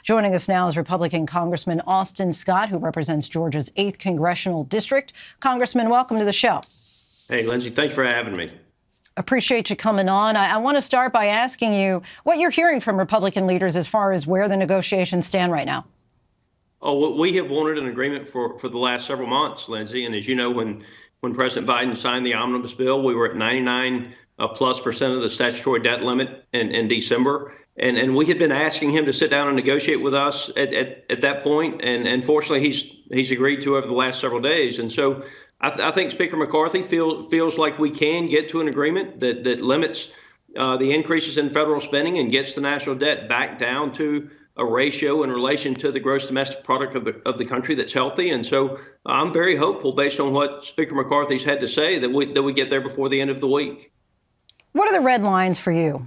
Joining us now is Republican Congressman Austin Scott, who represents Georgia's 8th Congressional District. Congressman, welcome to the show. Hey, Linsey, thanks for having me. Appreciate you coming on. I want to start by asking you what you're hearing from Republican leaders as far as where the negotiations stand right now. Oh, we have wanted an agreement for the last several months, Linsey. And as you know, when President Biden signed the omnibus bill, we were at 99+% of the statutory debt limit in December. And we had been asking him to sit down and negotiate with us at that point. And fortunately, he's agreed to over the last several days. And so I think Speaker McCarthy feels like we can get to an agreement that limits the increases in federal spending and gets the national debt back down to a ratio in relation to the gross domestic product of the country that's healthy. And so I'm very hopeful, based on what Speaker McCarthy's had to say, that we get there before the end of the week. What are the red lines for you?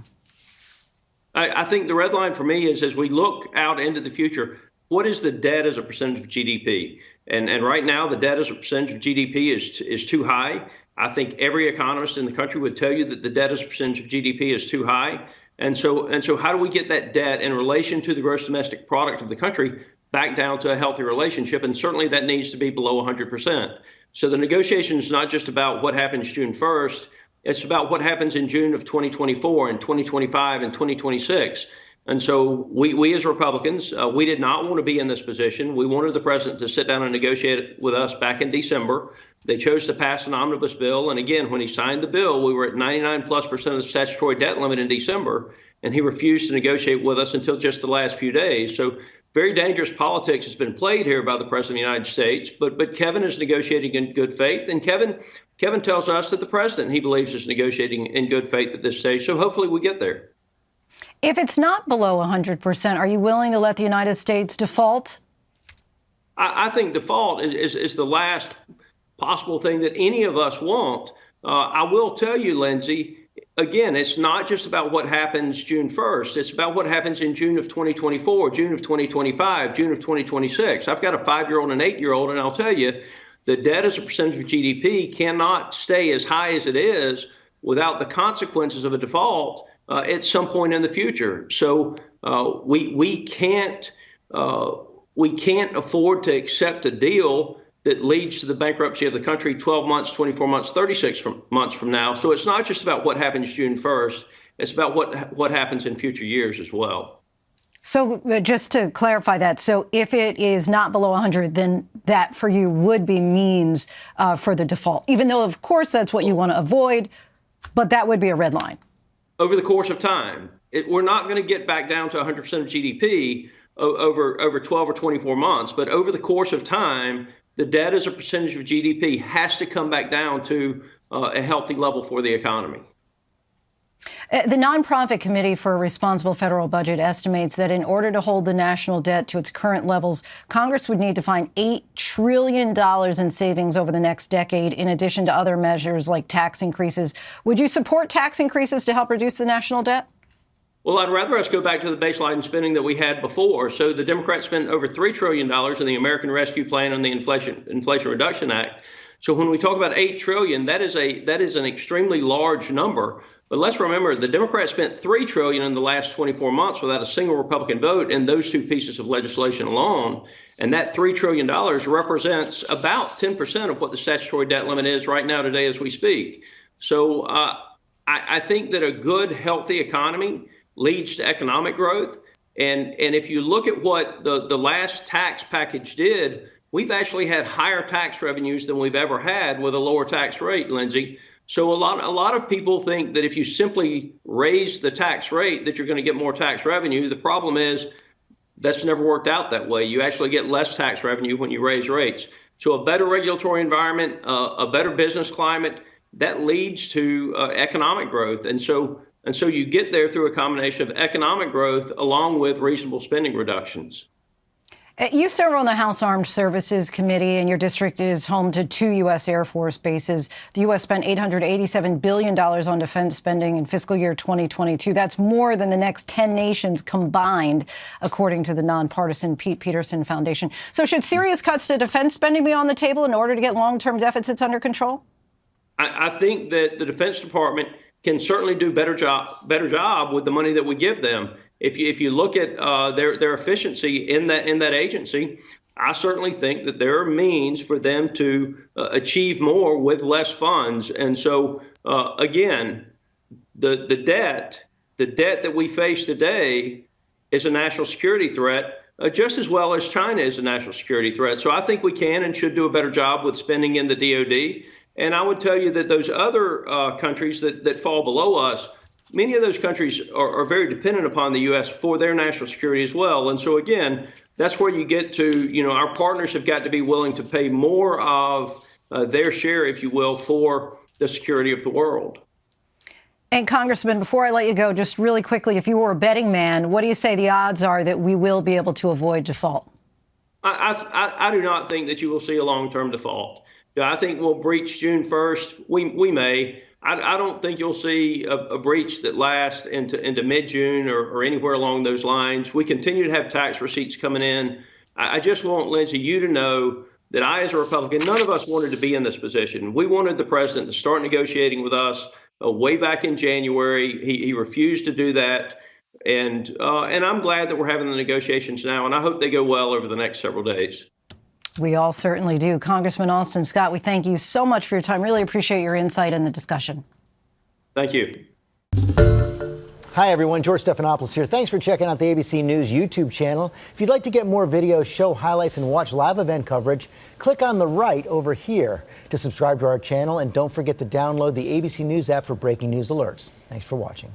I think the red line for me is, as we look out into the future, what is the debt as a percentage of GDP? And right now, the debt as a percentage of GDP is too high. I think every economist in the country would tell you that the debt as a percentage of GDP is too high. And so how do we get that debt in relation to the gross domestic product of the country back down to a healthy relationship? And certainly that needs to be below 100%. So the negotiation is not just about what happens June 1st. It's about what happens in June of 2024 and 2025 and 2026. And so we as Republicans, we did not want to be in this position. We wanted the president to sit down and negotiate with us back in December. They chose to pass an omnibus bill. And again, when he signed the bill, we were at 99+% of the statutory debt limit in December, and he refused to negotiate with us until just the last few days. So very dangerous politics has been played here by the president of the United States. But Kevin is negotiating in good faith. And Kevin tells us that the president, he believes, is negotiating in good faith at this stage. So hopefully we get there. If it's not below 100%, are you willing to let the United States default? I think default is the last possible thing that any of us want. I will tell you, Linsey, again, it's not just about what happens June 1st. It's about what happens in June of 2024, June of 2025, June of 2026. I've got a 5-year-old and an 8-year-old, and I'll tell you, the debt as a percentage of GDP cannot stay as high as it is without the consequences of a default at some point in the future. So we can't afford to accept a deal that leads to the bankruptcy of the country 12 months, 24 months, 36 months from now. So it's not just about what happens June 1st. It's about what happens in future years as well. So just to clarify that, so if it is not below 100, then that for you would be means for the default, even though, of course, that's what you want to avoid. But that would be a red line. Over the course of time, we're not going to get back down to 100% of GDP over 12 or 24 months. But over the course of time, the debt as a percentage of GDP has to come back down to a healthy level for the economy. The Nonprofit Committee for a Responsible Federal Budget estimates that in order to hold the national debt to its current levels, Congress would need to find $8 trillion in savings over the next decade, in addition to other measures like tax increases. Would you support tax increases to help reduce the national debt? Well, I'd rather us go back to the baseline spending that we had before. So the Democrats spent over $3 trillion in the American Rescue Plan and the Inflation Reduction Act. So when we talk about $8 trillion, that is an extremely large number. But let's remember, the Democrats spent $3 trillion in the last 24 months without a single Republican vote in those two pieces of legislation alone. And that $3 trillion represents about 10% of what the statutory debt limit is right now today as we speak. So I think that a good, healthy economy leads to economic growth. And if you look at what the last tax package did, we've actually had higher tax revenues than we've ever had with a lower tax rate, Linsey. So a lot of people think that if you simply raise the tax rate that you're going to get more tax revenue. The problem is that's never worked out that way. You actually get less tax revenue when you raise rates. So a better regulatory environment, a better business climate, that leads to economic growth. And so you get there through a combination of economic growth along with reasonable spending reductions. You serve on the House Armed Services Committee, and your district is home to 2 U.S. Air Force bases. The U.S. spent $887 billion on defense spending in fiscal year 2022. That's more than the next 10 nations combined, according to the nonpartisan Pete Peterson Foundation. So should serious cuts to defense spending be on the table in order to get long-term deficits under control? I think that the Defense Department can certainly do better job with the money that we give them. if you look at their efficiency in that agency, I certainly think that there are means for them to achieve more with less funds. And so, again, the debt that we face today is a national security threat, just as well as China is a national security threat. So I think we can and should do a better job with spending in the DoD. And I would tell you that those other countries that fall below us, many of those countries are very dependent upon the U.S. for their national security as well. And so, again, that's where you get to, our partners have got to be willing to pay more of their share, if you will, for the security of the world. And Congressman, before I let you go, just really quickly, if you were a betting man, what do you say the odds are that we will be able to avoid default? I do not think that you will see a long-term default. I think we'll breach June 1st. We may. I don't think you'll see a breach that lasts into mid-June or anywhere along those lines. We continue to have tax receipts coming in. I just want, Linsey, you to know that I, as a Republican, none of us wanted to be in this position. We wanted the president to start negotiating with us way back in January. He refused to do that. And I'm glad that we're having the negotiations now, and I hope they go well over the next several days. We all certainly do. Congressman Austin Scott, we thank you so much for your time. Really appreciate your insight in the discussion. Thank you. Hi, everyone. George Stephanopoulos here. Thanks for checking out the ABC News YouTube channel. If you'd like to get more videos, show highlights, and watch live event coverage, click on the right over here to subscribe to our channel. And don't forget to download the ABC News app for breaking news alerts. Thanks for watching.